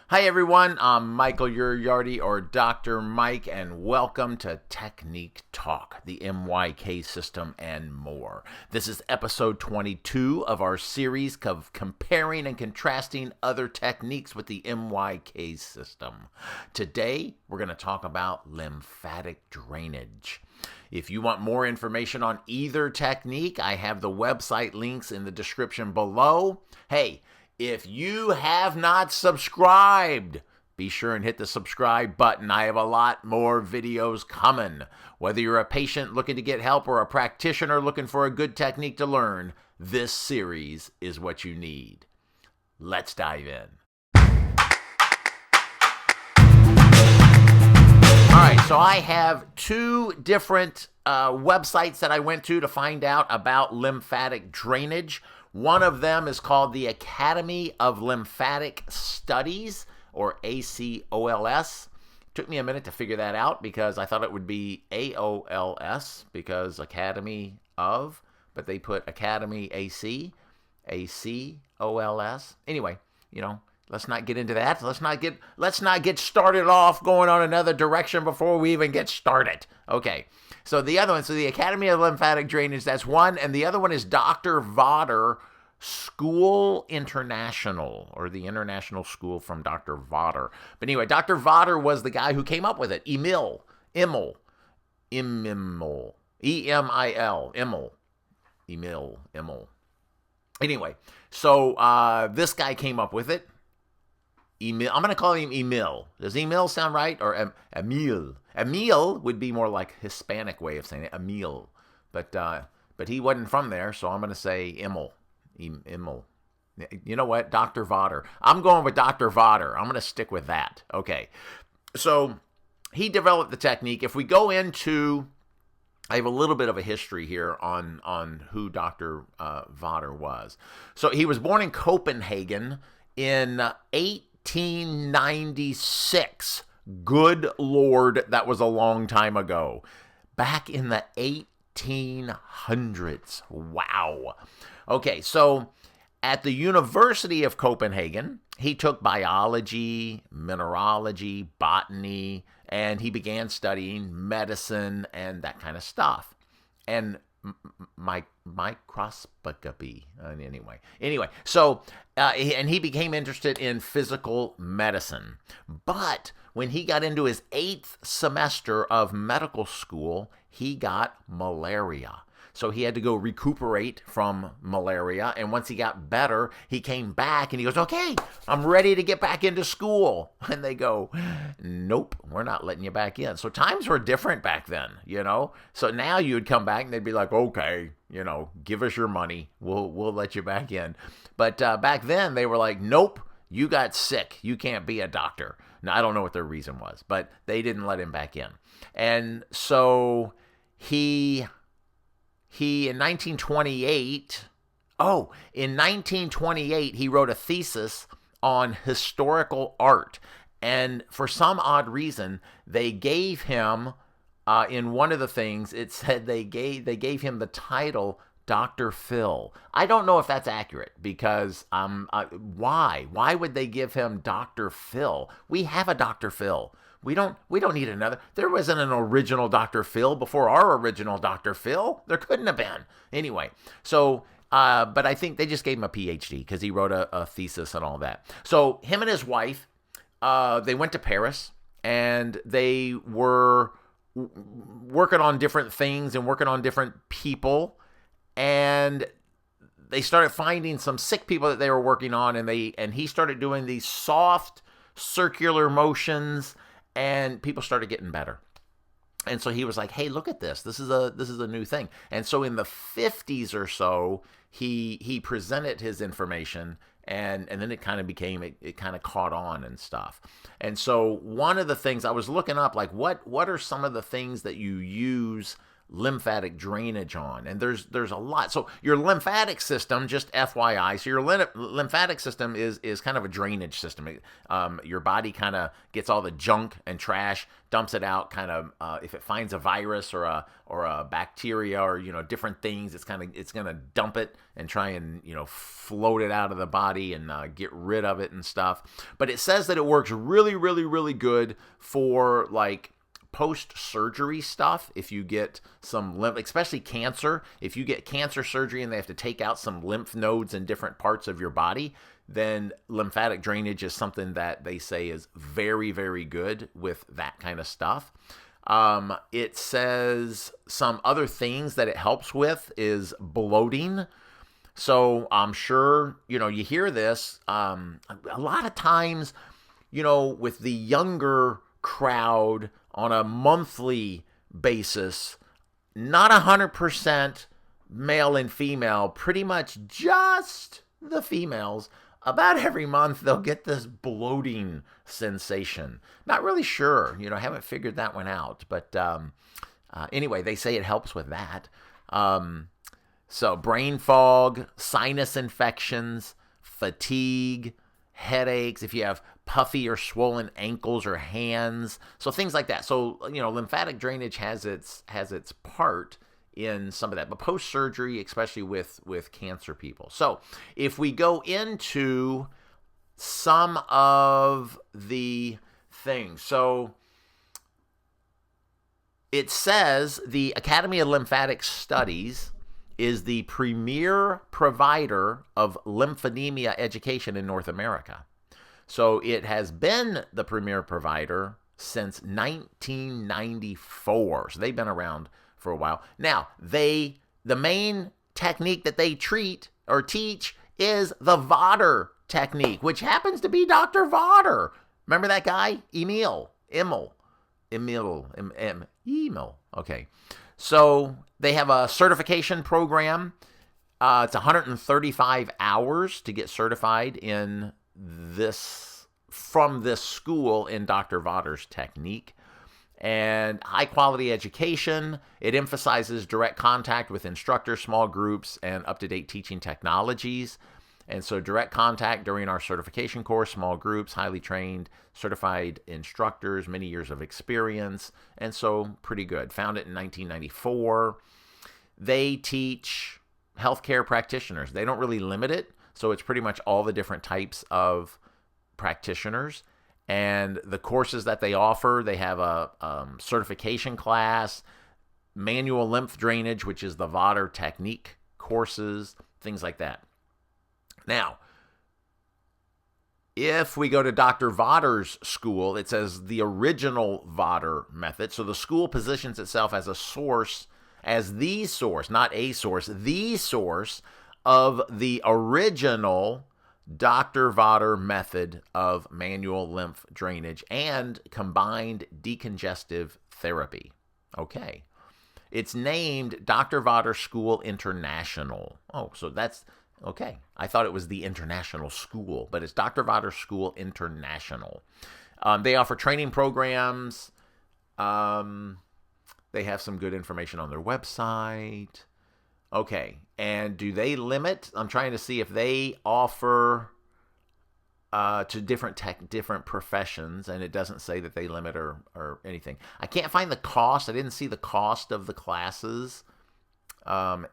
Hi everyone, I'm Michael Uriarty or Dr. Mike, and welcome to Technique Talk, the MYK System, and more. This is episode 22 of our series of comparing and contrasting other techniques with the MYK System. Today, we're going to talk about lymphatic drainage. If you want more information on either technique, I have the website links in the description below. Hey, if you have not subscribed, be sure and hit the subscribe button. I have a lot more videos coming. Whether you're a patient looking to get help or a practitioner looking for a good technique to learn, this series is what you need. Let's dive in. All right, so I have two different websites that I went to find out about lymphatic drainage. One of them is called the Academy of Lymphatic Studies, or ACOLS. It took me a minute to figure that out because I thought it would be AOLS, because Academy of, but they put Academy AC, ACOLS. Anyway, let's not get into that. Let's not get started off going on another direction before we even get started. Okay. So the other one, the Academy of Lymphatic Drainage, that's one, and the other one is Dr. Vodder School International, or the International School from Dr. Vodder. But anyway, Dr. Vodder was the guy who came up with it. Emil. Anyway, so this guy came up with it. Emil. I'm going to call him Emil. Does Emil sound right? Or Emil? Emil would be more like Hispanic way of saying it. Emil. But he wasn't from there, so I'm going to say Emil. Emil. You know what? Dr. Vodder. I'm going with Dr. Vodder. I'm going to stick with that. Okay. So he developed the technique. If we go into, I have a little bit of a history here on who Dr. Vodder was. So he was born in Copenhagen in 1896. Good Lord, that was a long time ago. Back in the 1800s. Wow. Okay, so at the University of Copenhagen, he took biology, mineralogy, botany, and he began studying medicine and that kind of stuff. And microscopy. Anyway, so and he became interested in physical medicine. But when he got into his 8th semester of medical school, he got malaria. So he had to go recuperate from malaria. And once he got better, he came back and he goes, okay, I'm ready to get back into school. And they go, nope, we're not letting you back in. So times were different back then, So now you would come back and they'd be like, okay, give us your money. We'll let you back in. But back then they were like, nope, you got sick. You can't be a doctor. Now, I don't know what their reason was, but they didn't let him back in. And so in 1928, he wrote a thesis on historical art. And for some odd reason, they gave him, in one of the things, it said they gave him the title Dr. Phil. I don't know if that's accurate because why? Why would they give him Dr. Phil? We have a Dr. Phil. We don't need another. There wasn't an original Dr. Phil before our original Dr. Phil. There couldn't have been. Anyway, so, but I think they just gave him a PhD because he wrote a thesis and all that. So him and his wife, they went to Paris and they were working on different things and working on different people. And they started finding some sick people that they were working on, and he started doing these soft circular motions, and people started getting better. And so he was like, hey, look at this. This is a new thing. And so in the 50s or so, he presented his information, and then it kind of became, it kind of caught on and stuff. And so one of the things I was looking up, like what are some of the things that you use lymphatic drainage on. And there's a lot. So your lymphatic system, just FYI, so your lymphatic system is kind of a drainage system. Your body kind of gets all the junk and trash, dumps it out, kind of if it finds a virus or a bacteria or different things, it's gonna dump it and try and float it out of the body and get rid of it and stuff. But it says that it works really, really, really good for like post-surgery stuff. If you get some lymph, especially cancer, if you get cancer surgery and they have to take out some lymph nodes in different parts of your body, then lymphatic drainage is something that they say is very, very good with that kind of stuff. It says some other things that it helps with is bloating. So I'm sure, you hear this a lot of times, with the younger crowd on a monthly basis, not 100% male and female, pretty much just the females. About every month, they'll get this bloating sensation. Not really sure, haven't figured that one out. But anyway, they say it helps with that. So brain fog, sinus infections, fatigue, headaches, if you have puffy or swollen ankles or hands, so things like that. So lymphatic drainage has its part in some of that, but post-surgery, especially with cancer people. So if we go into some of the things, so it says the Academy of Lymphatic Studies is the premier provider of lymphedema education in North America. So it has been the premier provider since 1994. So they've been around for a while. Now, the main technique that they treat or teach is the Vader technique, which happens to be Dr. Vader. Remember that guy? Emil. Okay. So they have a certification program. It's 135 hours to get certified in from this school in Dr. Vader's technique. And high quality education. It emphasizes direct contact with instructors, small groups, and up-to-date teaching technologies. And so direct contact during our certification course, small groups, highly trained, certified instructors, many years of experience. And so pretty good. Founded in 1994. They teach healthcare practitioners. They don't really limit it. So it's pretty much all the different types of practitioners. And the courses that they offer, they have a certification class, manual lymph drainage, which is the Vader technique courses, things like that. Now, if we go to Dr. Vader's school, it says the original Vader method. So the school positions itself as the source, not a source, the source of the original Dr. Vader method of manual lymph drainage and combined decongestive therapy. Okay. It's named Dr. Vader School International. Oh, so that's okay. I thought it was the international school, but it's Dr. Vader School International. They offer training programs. They have some good information on their website. Okay, and do they limit? I'm trying to see if they offer to different professions, and it doesn't say that they limit or anything. I can't find the cost. I didn't see the cost of the classes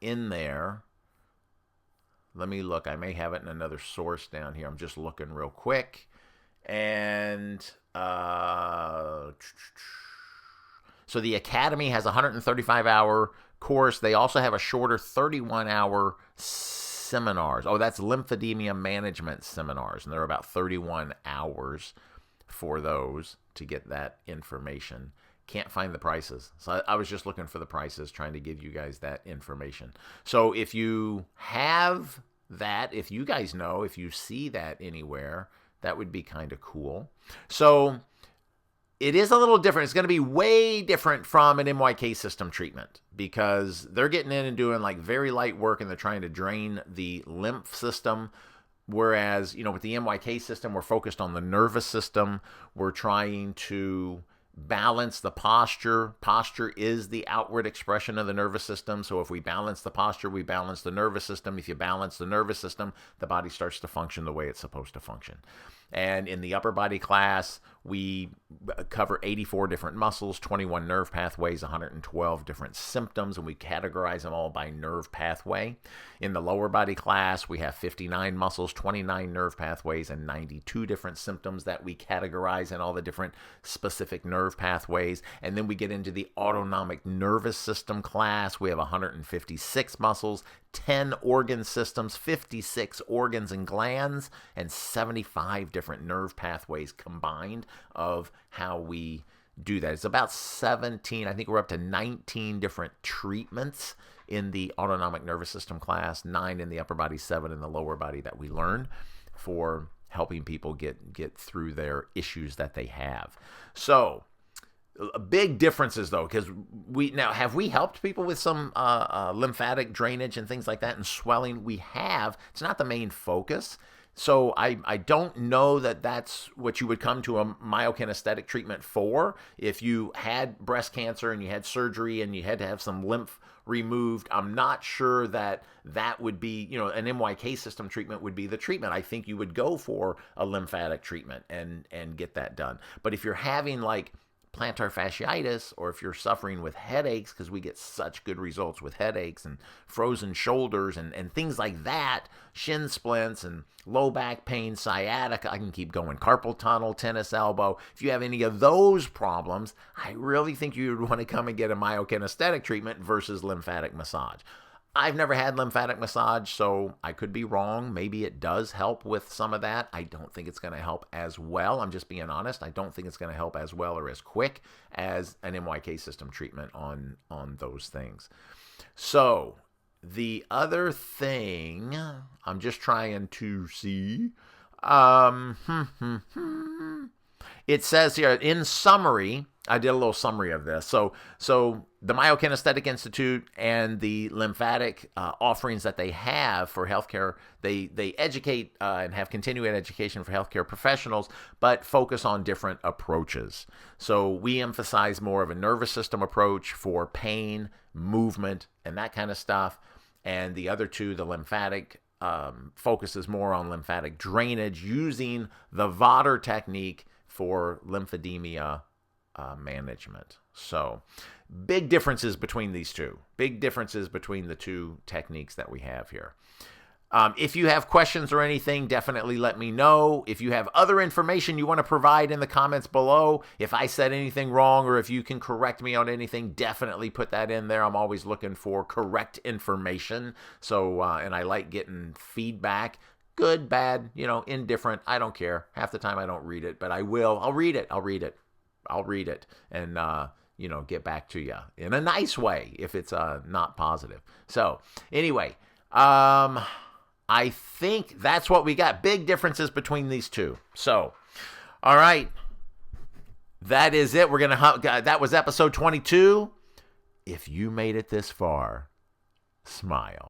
in there. Let me look. I may have it in another source down here. I'm just looking real quick. And so the Academy has a 135-hour course. They also have a shorter 31-hour seminars. Oh, that's lymphedema management seminars. And they're about 31 hours for those to get that information. Can't find the prices. So I was just looking for the prices, trying to give you guys that information. So if you have that, if you guys know, if you see that anywhere, that would be kind of cool. So it is a little different. It's going to be way different from an MYK system treatment because they're getting in and doing like very light work and they're trying to drain the lymph system. Whereas, with the MYK system, we're focused on the nervous system. We're trying to balance the posture. Posture is the outward expression of the nervous system. So if we balance the posture, we balance the nervous system. If you balance the nervous system, the body starts to function the way it's supposed to function. And in the upper body class, we cover 84 different muscles, 21 nerve pathways, 112 different symptoms, and we categorize them all by nerve pathway. In the lower body class, we have 59 muscles, 29 nerve pathways, and 92 different symptoms that we categorize in all the different specific nerve pathways. And then we get into the autonomic nervous system class. We have 156 muscles, 10 organ systems, 56 organs and glands, and 75 different nerve pathways combined of how we do that. It's about 17, I think we're up to 19 different treatments in the autonomic nervous system class, 9 in the upper body, 7 in the lower body that we learn for helping people get through their issues that they have. So, big differences though, because have we helped people with some lymphatic drainage and things like that and swelling? We have. It's not the main focus. So I don't know that that's what you would come to a myokinesthetic treatment for. If you had breast cancer and you had surgery and you had to have some lymph removed, I'm not sure that would be, an MYK system treatment would be the treatment. I think you would go for a lymphatic treatment and get that done. But if you're having like plantar fasciitis, or if you're suffering with headaches, because we get such good results with headaches and frozen shoulders and things like that, shin splints and low back pain, sciatica, I can keep going, carpal tunnel, tennis elbow. If you have any of those problems, I really think you would want to come and get a myokinesthetic treatment versus lymphatic massage. I've never had lymphatic massage, so I could be wrong. Maybe it does help with some of that. I don't think it's going to help as well. I'm just being honest. I don't think it's going to help as well or as quick as an MYK system treatment on those things. So the other thing, I'm just trying to see. It says here, in summary, I did a little summary of this. So the Myokinesthetic Institute and the lymphatic offerings that they have for healthcare, they educate and have continuing education for healthcare professionals, but focus on different approaches. So we emphasize more of a nervous system approach for pain, movement, and that kind of stuff. And the other two, the lymphatic, focuses more on lymphatic drainage using the Vater technique for lymphedema management. So big differences between these two. Big differences between the two techniques that we have here. If you have questions or anything, definitely let me know. If you have other information you want to provide in the comments below, if I said anything wrong or if you can correct me on anything, definitely put that in there. I'm always looking for correct information. So, and I like getting feedback. Good, bad, indifferent. I don't care. Half the time I don't read it, but I will. I'll read it. And, get back to you in a nice way if it's not positive. So anyway, I think that's what we got. Big differences between these two. So, all right. That is it. That was episode 22. If you made it this far, smile.